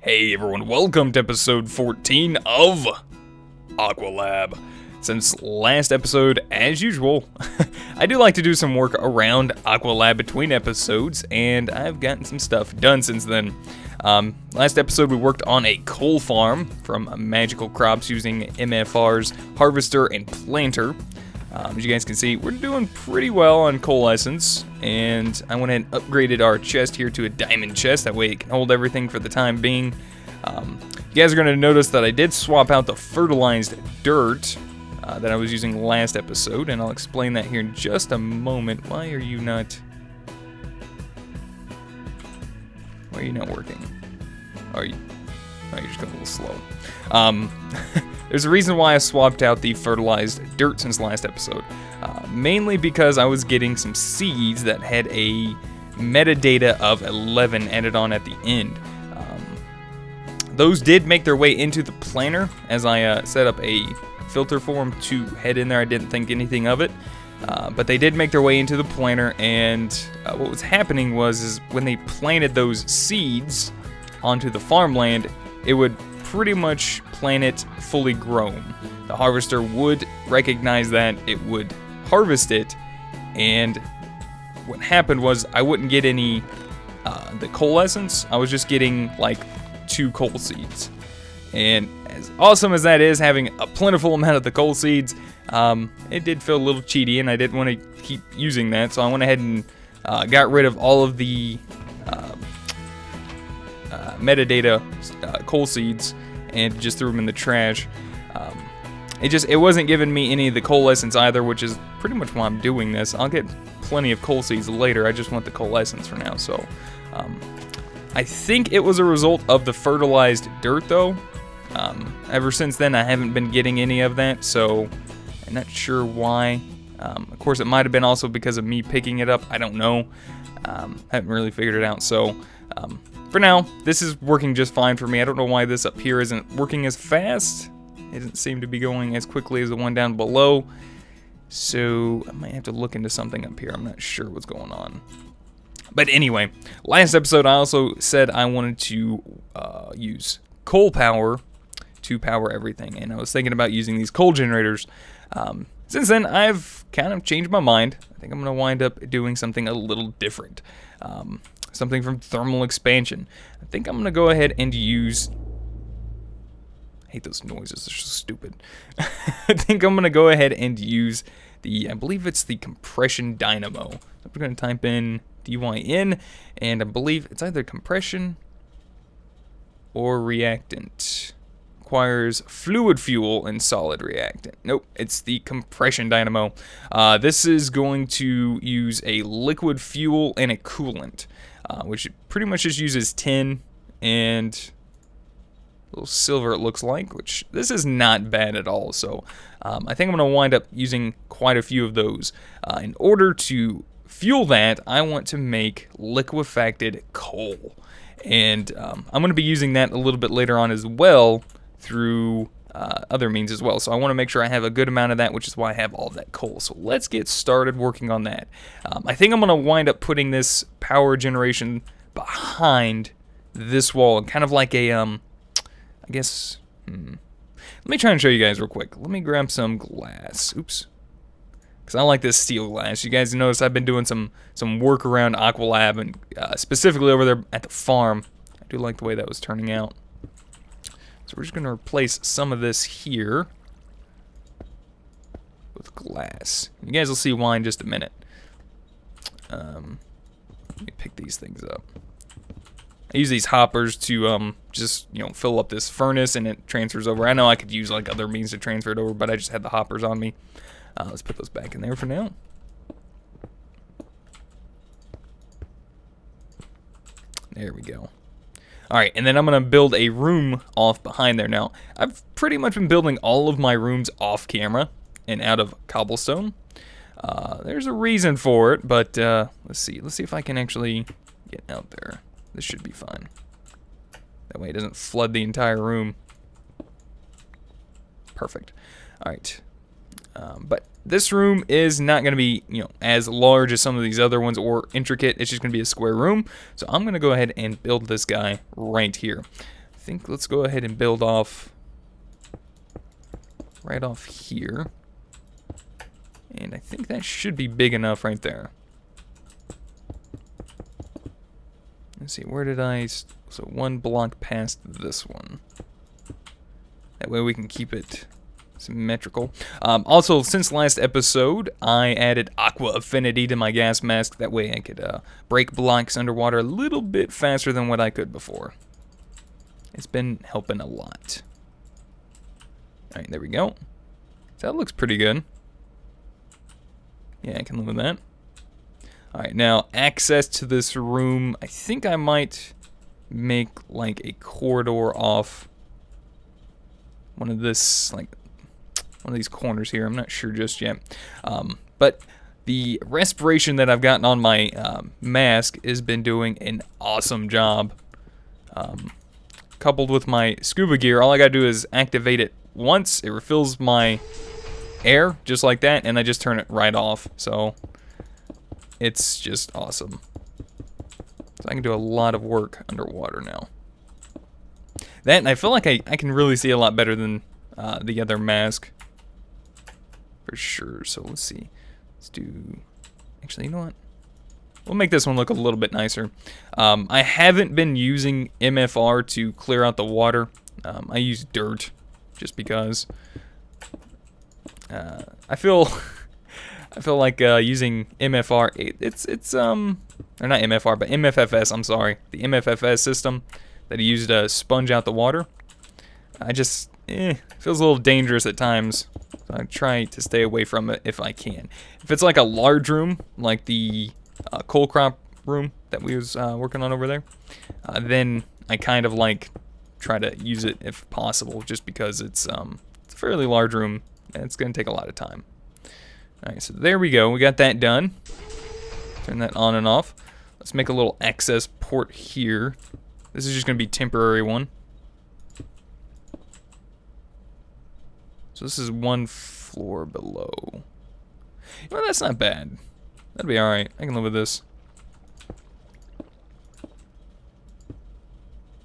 Hey everyone, welcome to episode 14 of Aqualab. Since last episode, as usual, I do like to do some work around Aqualab between episodes, and I've gotten some stuff done since then. Last episode we worked on a coal farm from Magical Crops using MFR's Harvester and Planter. As you guys can see, we're doing pretty well on coalescence, and I went ahead and upgraded our chest here to a diamond chest. That way it can hold everything for the time being. You guys are going to notice that I did swap out the fertilized dirt that I was using last episode, and I'll explain that here in just a moment. Why are you not working? You're just going a little slow. There's a reason why I swapped out the fertilized dirt since last episode. Mainly because I was getting some seeds that had a metadata of 11 added on at the end. Those did make their way into the planner as I set up a filter for them to head in there. I didn't think anything of it. But they did make their way into the planner, and what was happening was when they planted those seeds onto the farmland, it would pretty much plant it fully grown. The harvester would recognize that, it would harvest it, and what happened was I wouldn't get any the coalescence. I was just getting like 2 coal seeds, and as awesome as that is, having a plentiful amount of the coal seeds, it did feel a little cheaty, and I didn't want to keep using that, so I went ahead and got rid of all of the metadata coal seeds and just threw them in the trash. It wasn't giving me any of the coalescence either, which is pretty much why I'm doing this. I'll get plenty of coal seeds later. I just want the coalescence for now. So I think it was a result of the fertilized dirt though. Ever since then I haven't been getting any of that, so I'm not sure why. Of course it might have been also because of me picking it up. I don't know. Haven't really figured it out. So for now, this is working just fine for me. I don't know why this up here isn't working as fast. It doesn't seem to be going as quickly as the one down below. So I might have to look into something up here. I'm not sure what's going on. But anyway, last episode I also said I wanted to use coal power to power everything. And I was thinking about using these coal generators. Since then, I've kind of changed my mind. I think I'm going to wind up doing something a little different. Something from thermal expansion. I think I'm going to go ahead and use... I hate those noises, they're so stupid. I think I'm going to go ahead and use I believe it's the compression dynamo. So we're going to type in DYN, and I believe it's either compression or reactant. Requires fluid fuel and solid reactant. Nope, it's the compression dynamo. This is going to use a liquid fuel and a coolant, which pretty much just uses tin and a little silver, it looks like, which this is not bad at all. So I think I'm going to wind up using quite a few of those. In order to fuel that, I want to make liquefacted coal, and I'm going to be using that a little bit later on as well through other means as well. So I want to make sure I have a good amount of that, which is why I have all of that coal. So let's get started working on that. I think I'm going to wind up putting this power generation behind this wall, and kind of like a, I guess, let me try and show you guys real quick. Let me grab some glass. Oops. Because I like this steel glass. You guys notice I've been doing some work around Aqualab, and specifically over there at the farm. I do like the way that was turning out. So we're just going to replace some of this here with glass. You guys will see why in just a minute. Let me pick these things up. I use these hoppers to just, fill up this furnace, and it transfers over. I know I could use like other means to transfer it over, but I just had the hoppers on me. Let's put those back in there for now. There we go. Alright, and then I'm going to build a room off behind there. Now, I've pretty much been building all of my rooms off camera and out of cobblestone. There's a reason for it, but let's see. Let's see if I can actually get out there. This should be fine. That way it doesn't flood the entire room. Perfect. Alright. But this room is not going to be, as large as some of these other ones or intricate. It's just going to be a square room. So I'm going to go ahead and build this guy right here. think let's go ahead and build off right off here. And I think that should be big enough right there. Let's see, where did I... So 1 block past this one. That way we can keep it symmetrical. Also, since last episode, I added Aqua Affinity to my gas mask. That way I could break blocks underwater a little bit faster than what I could before. It's been helping a lot. Alright, there we go. So that looks pretty good. Yeah, I can live with that. Alright, now access to this room. I think I might make like a corridor off one of this, like one of these corners here. I'm not sure just yet. But the respiration that I've gotten on my mask has been doing an awesome job. Coupled with my scuba gear, all I gotta do is activate it once. It refills my air just like that, and I just turn it right off. So it's just awesome. So I can do a lot of work underwater now. That, and I feel like I can really see a lot better than the other mask. For sure. So let's see. Let's do... Actually, you know what? We'll make this one look a little bit nicer. I haven't been using MFR to clear out the water. I use dirt just because. I feel like using MFR. It's or not MFR, but MFFS. I'm sorry, the MFFS system that he used to sponge out the water. I just feels a little dangerous at times. So I try to stay away from it if I can. If it's like a large room, like the coal crop room that we was working on over there, then I kind of like try to use it if possible, just because it's a fairly large room and it's going to take a lot of time. Alright, so there we go. We got that done. Turn that on and off. Let's make a little access port here. This is just going to be temporary one. So this is 1 floor below. You know, that's not bad. That'd be alright. I can live with this.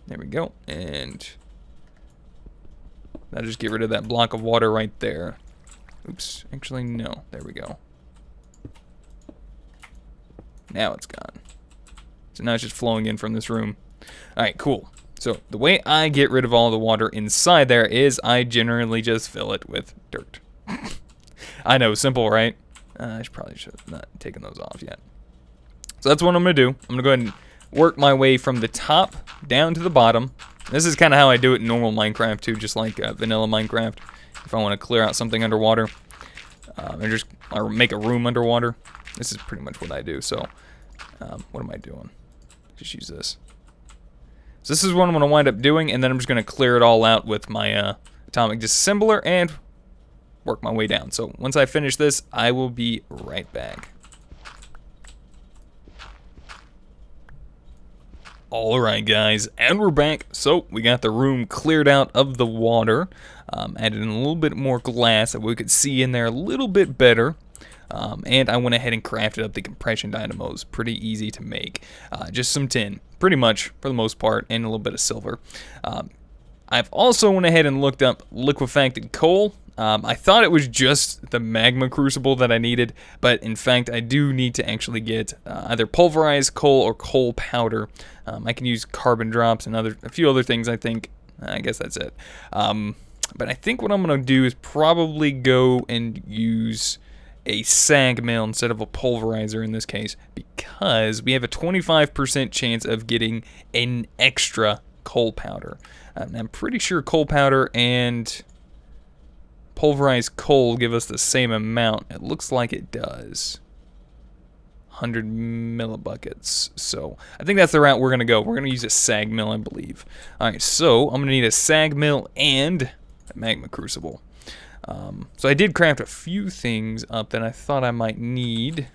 There we go. And that'll just get rid of that block of water right there. Oops. Actually, no. There we go. Now it's gone. So now it's just flowing in from this room. Alright, cool. So the way I get rid of all the water inside there is I generally just fill it with dirt. I know, simple, right? I probably should have not taken those off yet. So that's what I'm going to do. I'm going to go ahead and work my way from the top down to the bottom. This is kind of how I do it in normal Minecraft too, just like vanilla Minecraft. If I want to clear out something underwater, or make a room underwater, this is pretty much what I do. So what am I doing? Just use this. So this is what I'm going to wind up doing, and then I'm just going to clear it all out with my atomic disassembler and work my way down. So once I finish this, I will be right back. Alright guys, and we're back. So we got the room cleared out of the water, added in a little bit more glass that we could see in there a little bit better. And I went ahead and crafted up the compression dynamos. Pretty easy to make. Just some tin, pretty much, for the most part, and a little bit of silver. I've also went ahead and looked up liquefacted coal. I thought it was just the magma crucible that I needed, but in fact I do need to actually get either pulverized coal or coal powder. I can use carbon drops and a few other things, I think. I guess that's it. But I think what I'm going to do is probably go and use a sag mill instead of a pulverizer in this case, because we have a 25% chance of getting an extra coal powder. And I'm pretty sure coal powder and pulverized coal give us the same amount. It looks like it does. 100 millibuckets. So I think that's the route we're going to go. We're going to use a sag mill, I believe. Alright, so I'm going to need a sag mill and a magma crucible. So I did craft a few things up that I thought I might need.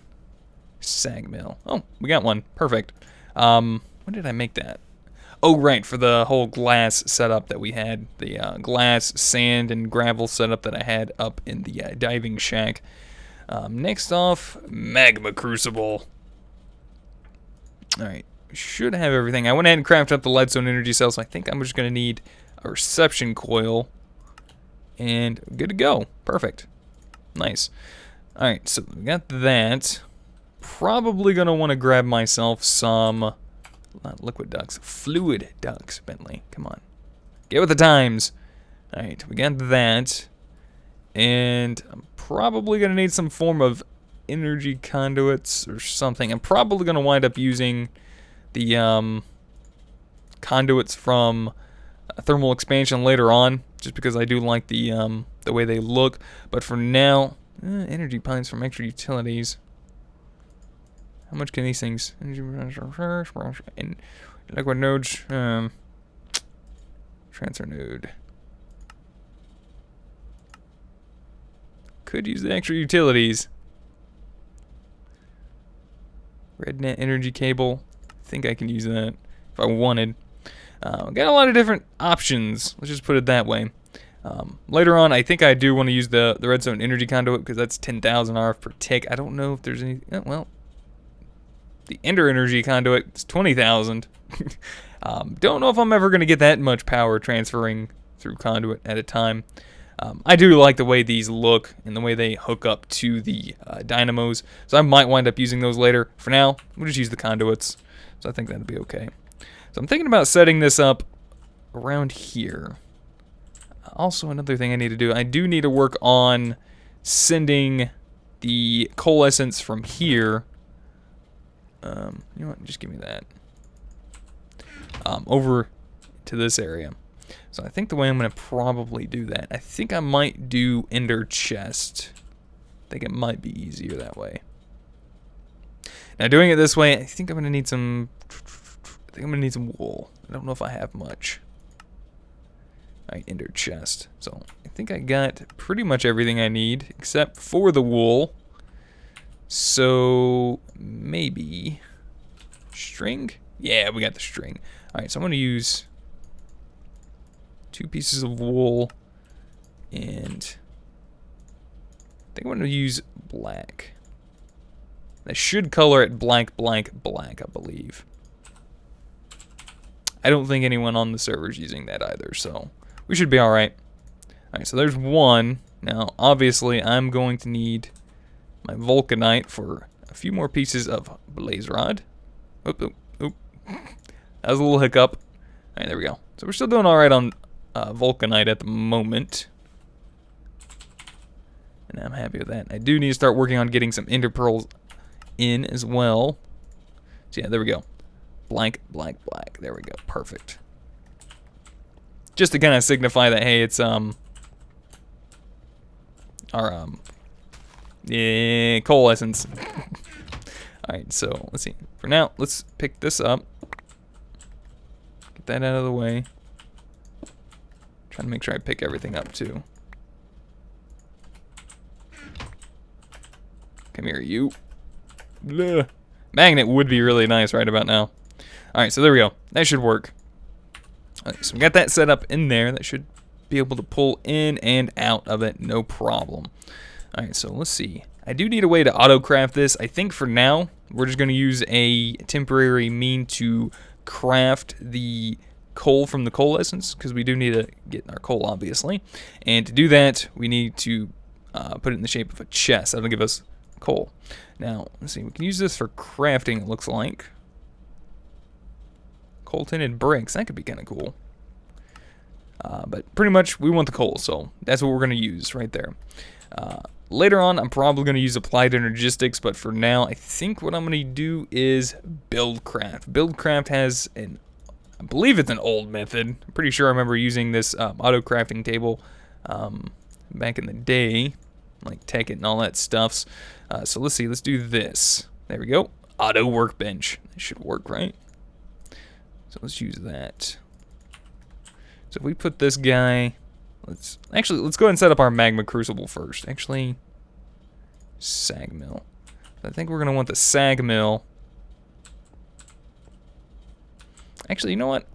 Sag mill. Oh, we got one. Perfect. When did I make that? Oh, right, for the whole glass setup that we had. The glass, sand, and gravel setup that I had up in the diving shack. Next off, magma crucible. Alright, should have everything. I went ahead and crafted up the leadstone energy cell, so I think I'm just going to need a reception coil. And good to go. Perfect. Nice. Alright, so we got that. Probably going to want to grab myself some, not liquid ducks, fluid ducks, Bentley. Come on. Get with the times. Alright, we got that. And I'm probably going to need some form of energy conduits or something. I'm probably going to wind up using the conduits from thermal expansion later on, just because I do like the way they look. But for now, energy pines from extra utilities. How much can these things? Energy and liquid nodes. Transfer node. Could use the extra utilities. RedNet energy cable. I think I can use that if I wanted. Got a lot of different options. Let's just put it that way. Later on, I think I do want to use the redstone energy conduit because that's 10,000 RF per tick. I don't know if there's any. Well, the ender energy conduit is 20,000. Don't know if I'm ever going to get that much power transferring through conduit at a time. I do like the way these look and the way they hook up to the dynamos, so I might wind up using those later. For now, we'll just use the conduits, so I think that'd be okay. So I'm thinking about setting this up around here. Also, another thing I need to do, I do need to work on sending the coalescence from here. You know what, just give me that. Over to this area. So I think the way I'm going to probably do that, I think I might do ender chest. I think it might be easier that way. Now doing it this way, I think I'm going to need some, wool. I don't know if I have much. Alright, ender chest. So I think I got pretty much everything I need except for the wool. So maybe string? Yeah, we got the string. Alright, so I'm going to use 2 pieces of wool, and I think I'm going to use black. I should color it blank, blank, black, I believe. I don't think anyone on the server is using that either, so we should be alright. Alright, so there's one. Now, obviously, I'm going to need my vulcanite for a few more pieces of blaze rod. Oop, oop, oop. That was a little hiccup. Alright, there we go. So we're still doing alright on vulcanite at the moment. And I'm happy with that. I do need to start working on getting some ender pearls in as well. So yeah, there we go. Blank, blank, black. There we go. Perfect. Just to kind of signify that, hey, it's our yeah, coalescence. Alright, so let's see. For now, let's pick this up. Get that out of the way. Trying to make sure I pick everything up too. Come here, you. Blah. Magnet would be really nice right about now. Alright, so there we go. That should work. Alright, so we got that set up in there. That should be able to pull in and out of it, no problem. Alright, so let's see. I do need a way to auto-craft this. I think for now, we're just going to use a temporary mean to craft the coal from the coalescence, because we do need to get our coal, obviously. And to do that, we need to put it in the shape of a chest. That'll give us coal. Now, let's see. We can use this for crafting, it looks like. Coal tinted bricks. That could be kind of cool. But pretty much, we want the coal, so that's what we're going to use right there. Later on, I'm probably going to use applied energistics, but for now, I think what I'm going to do is buildcraft. Buildcraft has an, I believe it's an old method. I'm pretty sure I remember using this auto crafting table back in the day, like Tekkit and all that stuffs. So let's see, let's do this. There we go. Auto workbench. That should work, right? So let's use that. So if we put this guy, let's go ahead and set up our magma crucible first. Actually, sag mill. I think we're gonna want the sag mill. Actually, you know what?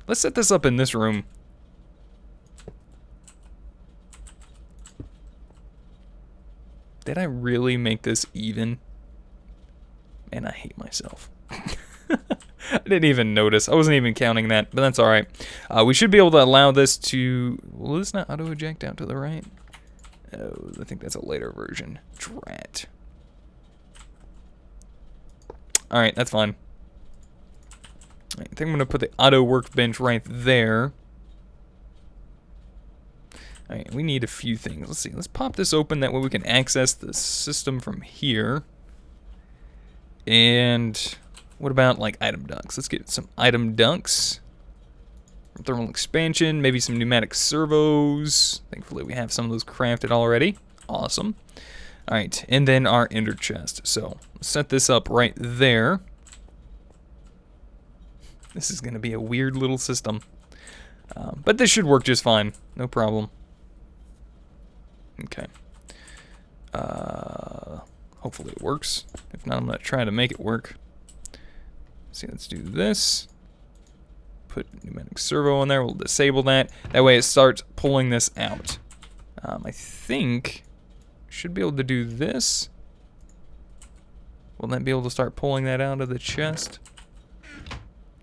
Let's set this up in this room. Did I really make this even? Man, I hate myself. I didn't even notice. I wasn't even counting that, but that's alright. We should be able to allow this to... Will this not auto-eject out to the right? Oh, I think that's a later version. Drat. Alright, that's fine. I think I'm going to put the auto workbench right there. Alright, we need a few things. Let's see. Let's pop this open. That way we can access the system from here. And what about, like, item dunks? Let's get some item dunks. Thermal expansion. Maybe some pneumatic servos. Thankfully, we have some of those crafted already. Awesome. Alright, and then our ender chest. So, let's set this up right there. This is going to be a weird little system. But this should work just fine. No problem. Okay. Hopefully it works. If not, I'm going to try to make it work. See, let's do this. Put pneumatic servo in there. We'll disable that. That way it starts pulling this out. I think I should be able to do this. Will that be able to start pulling that out of the chest?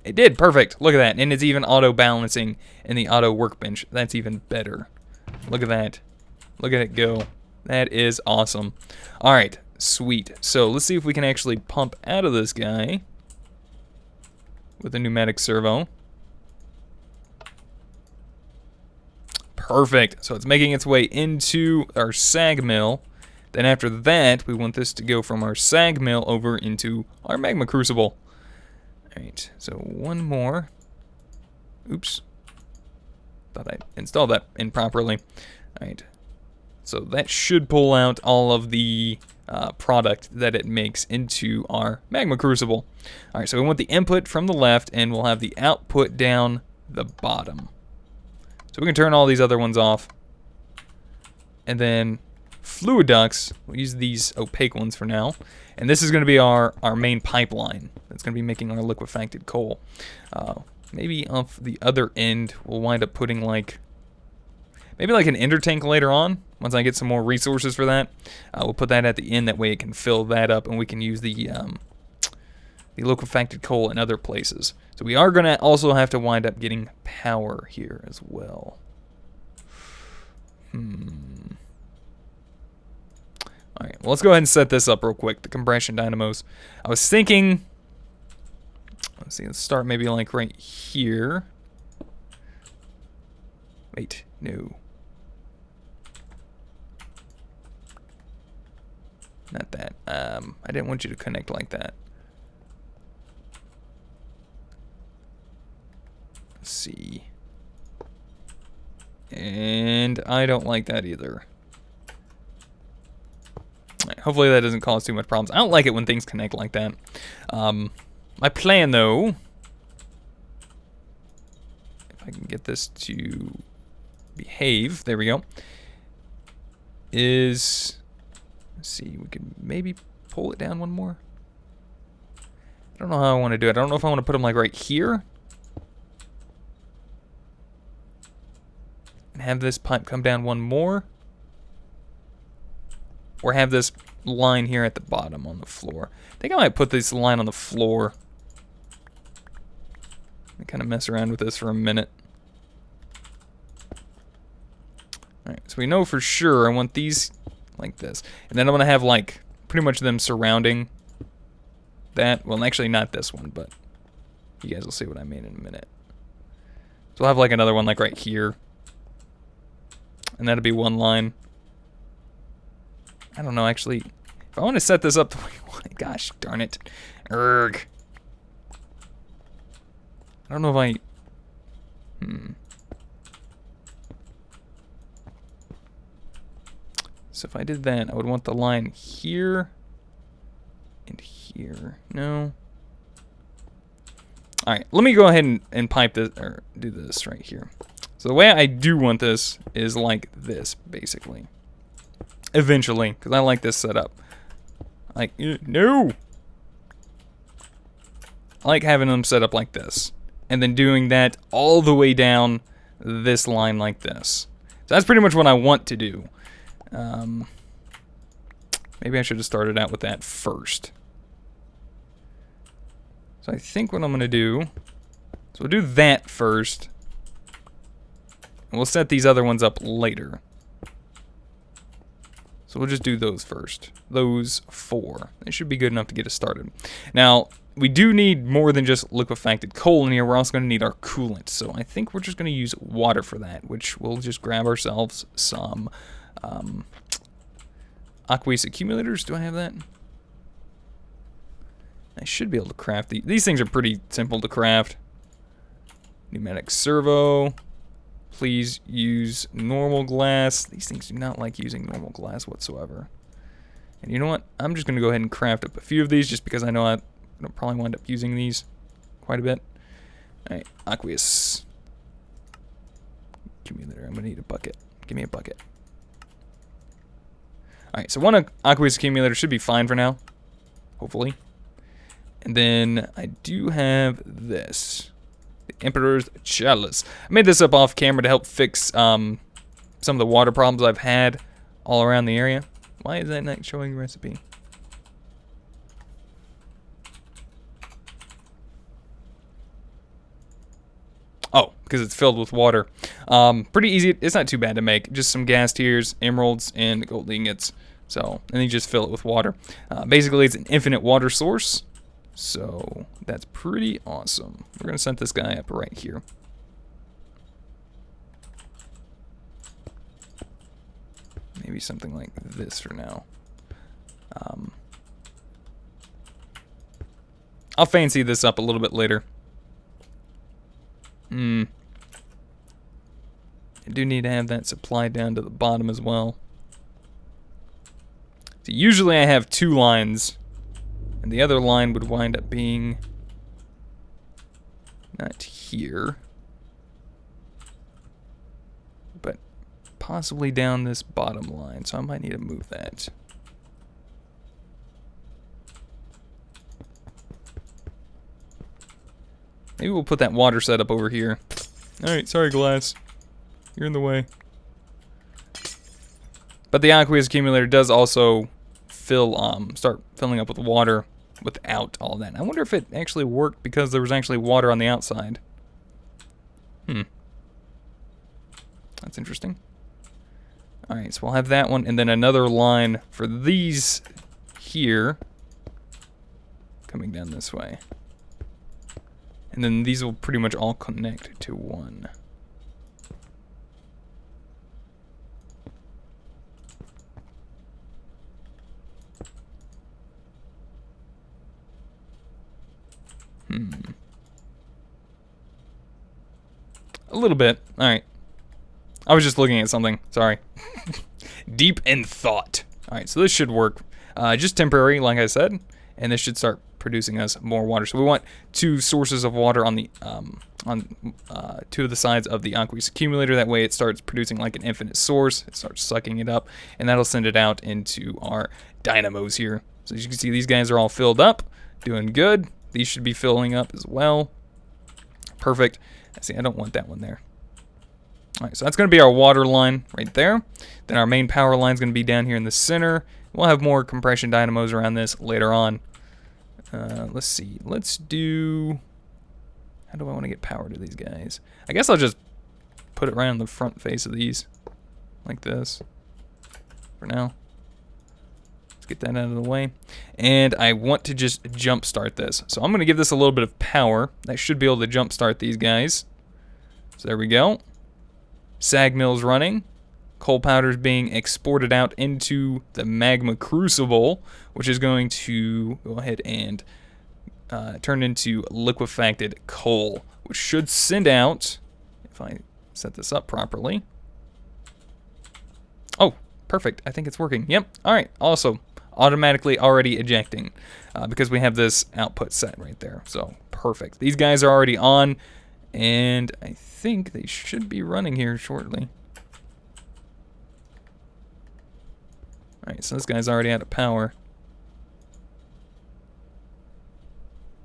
It did. Perfect. Look at that. And it's even auto-balancing in the auto workbench. That's even better. Look at that. Look at it go. That is awesome. Alright. Sweet. So let's see if we can actually pump out of this guy with a pneumatic servo. Perfect. So it's making its way into our sag mill. Then after that, we want this to go from our sag mill over into our magma crucible. Alright, so one more. Oops. Thought I installed that improperly. Alright. So that should pull out all of the product that it makes into our magma crucible. Alright, so we want the input from the left, and we'll have the output down the bottom. So we can turn all these other ones off. And then fluid ducts, we'll use these opaque ones for now. And this is going to be our main pipeline. That's going to be making our liquefacted coal. Maybe off the other end, we'll wind up putting like... Maybe like an ender tank later on, once I get some more resources for that. We'll put that at the end, that way it can fill that up and we can use the liquefacted coal in other places. So we are going to also have to wind up getting power here as well. Alright, well, let's go ahead and set this up real quick, the compression dynamos. I was thinking, let's see, let's start maybe like right here. Wait, no. Not that. I didn't want you to connect like that. Let's see. And I don't like that either. Right, hopefully that doesn't cause too much problems. I don't like it when things connect like that. My plan, though, if I can get this to behave, there we go, is, let's see, we can maybe pull it down one more. I don't know how I want to do it. I don't know if I want to put them like right here and have this pipe come down one more, or have this line here at the bottom on the floor. I think I might put this line on the floor and kind of mess around with this for a minute. Alright, so we know for sure I want these like this. And then I'm going to have like pretty much them surrounding that. Well, actually not this one, but you guys will see what I mean in a minute. So I'll have like another one like right here. And that'll be one line. I don't know, actually, if I want to set this up the way I want it, gosh darn it. Urgh. I don't know if I... So if I did that, I would want the line here and here. No. Alright, let me go ahead and pipe this, or do this right here. So the way I do want this is like this, basically. Eventually, because I like this setup. Like, no! I like having them set up like this. And then doing that all the way down this line like this. So that's pretty much what I want to do. Maybe I should have started out with that first. So I think what I'm going to do, so we'll do that first. And we'll set these other ones up later. So we'll just do those first. Those 4. They should be good enough to get us started. Now, we do need more than just liquefacted coal in here. We're also going to need our coolant. So I think we're just going to use water for that, which we'll just grab ourselves some aqueous accumulators. Do I have that? I should be able to craft these. These things are pretty simple to craft. Pneumatic servo. Please use normal glass. These things do not like using normal glass whatsoever. And you know what? I'm just going to go ahead and craft up a few of these just because I know I'll probably wind up using these quite a bit. Alright, aqueous accumulator. I'm going to need a bucket. Give me a bucket. Alright, so one aqueous accumulator should be fine for now. Hopefully. And then I do have this. The Emperor's Chalice. I made this up off camera to help fix some of the water problems I've had all around the area. Why is that not showing the recipe? Oh, because it's filled with water. Pretty easy. It's not too bad to make. Just some gas tiers, emeralds, and gold ingots. So, and then you just fill it with water. Basically, it's an infinite water source. So, that's pretty awesome. We're going to set this guy up right here. Maybe something like this for now. I'll fancy this up a little bit later. I do need to have that supply down to the bottom as well. So usually I have 2 lines. And the other line would wind up being not here, but possibly down this bottom line. So I might need to move that. Maybe we'll put that water setup over here. Alright, sorry glass. You're in the way. But the aqueous accumulator does also start filling up with water without all that. I wonder if it actually worked because there was actually water on the outside. That's interesting. Alright, so we'll have that one, and then another line for these here, coming down this way. And then these will pretty much all connect to one. A little bit. Alright. I was just looking at something. Sorry. Deep in thought. Alright, so this should work. Just temporary, like I said. And this should start producing us more water. So we want 2 sources of water on the 2 of the sides of the aqueous accumulator. That way it starts producing like an infinite source. It starts sucking it up. And that'll send it out into our dynamos here. So as you can see, these guys are all filled up. Doing good. These should be filling up as well. Perfect. See, I don't want that one there. Alright, so that's going to be our water line right there. Then our main power line is going to be down here in the center. We'll have more compression dynamos around this later on. Let's see. Let's do... How do I want to get power to these guys? I guess I'll just put it right on the front face of these. Like this. For now. Let's get that out of the way. And I want to just jump start this. So I'm going to give this a little bit of power. That should be able to jump start these guys. So there we go. Sag mill's running. Coal powder's being exported out into the magma crucible, which is going to go ahead and turn into liquefacted coal, which should send out, if I set this up properly. Oh, perfect. I think it's working. Yep. All right. Also, automatically already ejecting because we have this output set right there. So, perfect. These guys are already on, and I think they should be running here shortly. Alright, so this guy's already out of power.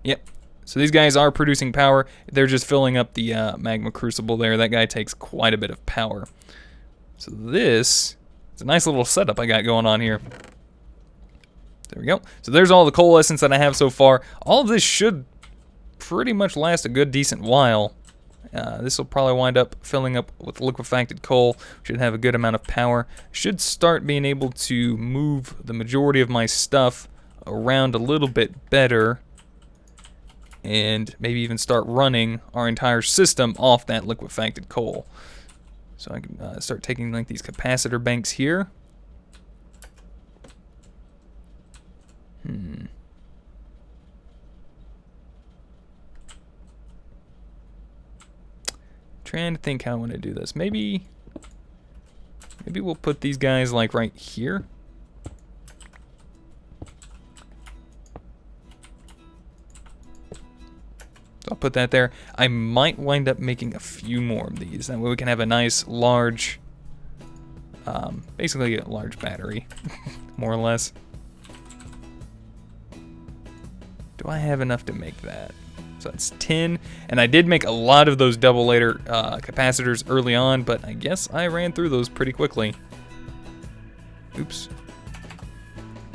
Yep. So these guys are producing power. They're just filling up the magma crucible there. That guy takes quite a bit of power. So this is a nice little setup I got going on here. There we go. So there's all the coalescence that I have so far. All of this should pretty much last a good decent while. This will probably wind up filling up with liquefacted coal. Should have a good amount of power. Should start being able to move the majority of my stuff around a little bit better. And maybe even start running our entire system off that liquefacted coal. So I can start taking like these capacitor banks here. Trying to think how I want to do this. Maybe we'll put these guys like right here. So I'll put that there. I might wind up making a few more of these. That way we can have a nice large, basically a large battery, more or less. Do I have enough to make that? So that's 10, and I did make a lot of those double layer capacitors early on, but I guess I ran through those pretty quickly. Oops.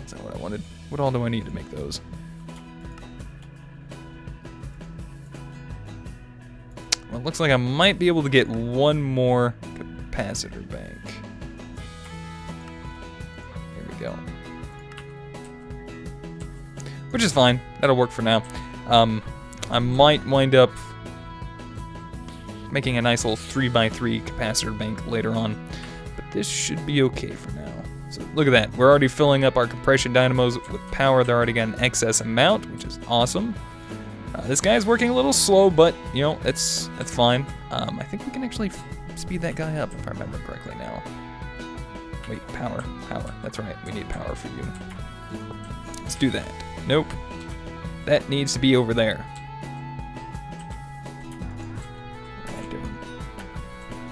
Is that what I wanted? What all do I need to make those? Well, it looks like I might be able to get one more capacitor bank. Here we go. Which is fine. That'll work for now. I might wind up making a nice little 3x3 capacitor bank later on, but this should be okay for now. So look at that. We're already filling up our compression dynamos with power. They're already got an excess amount, which is awesome. This guy's working a little slow, but you know, that's fine. I think we can actually speed that guy up if I remember correctly now. Wait, power. That's right. We need power for you. Let's do that. Nope. That needs to be over there. What am I doing?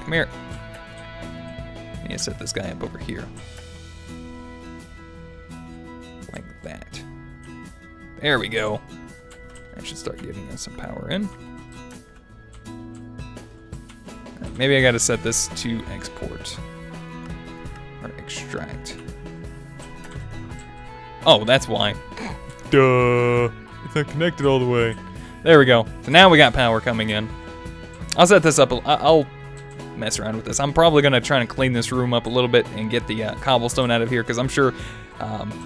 Come here. I need to set this guy up over here. Like that. There we go. That should start giving us some power in. Maybe I gotta set this to export. Or extract. Oh, that's why. Duh. It's not connected all the way. There we go. So now we got power coming in. I'll set this up. I'll mess around with this. I'm probably going to try and clean this room up a little bit and get the cobblestone out of here, because I'm sure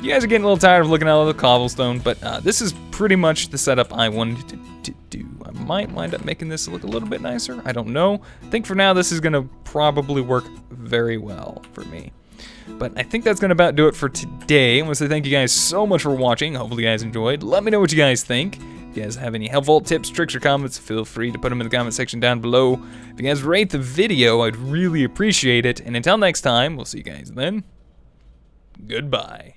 you guys are getting a little tired of looking at all the cobblestone, but this is pretty much the setup I wanted to do. I might wind up making this look a little bit nicer. I don't know. I think for now this is going to probably work very well for me. But I think that's going to about do it for today. I want to say thank you guys so much for watching. Hopefully you guys enjoyed. Let me know what you guys think. If you guys have any helpful tips, tricks, or comments, feel free to put them in the comment section down below. If you guys rate the video, I'd really appreciate it. And until next time, we'll see you guys then. Goodbye.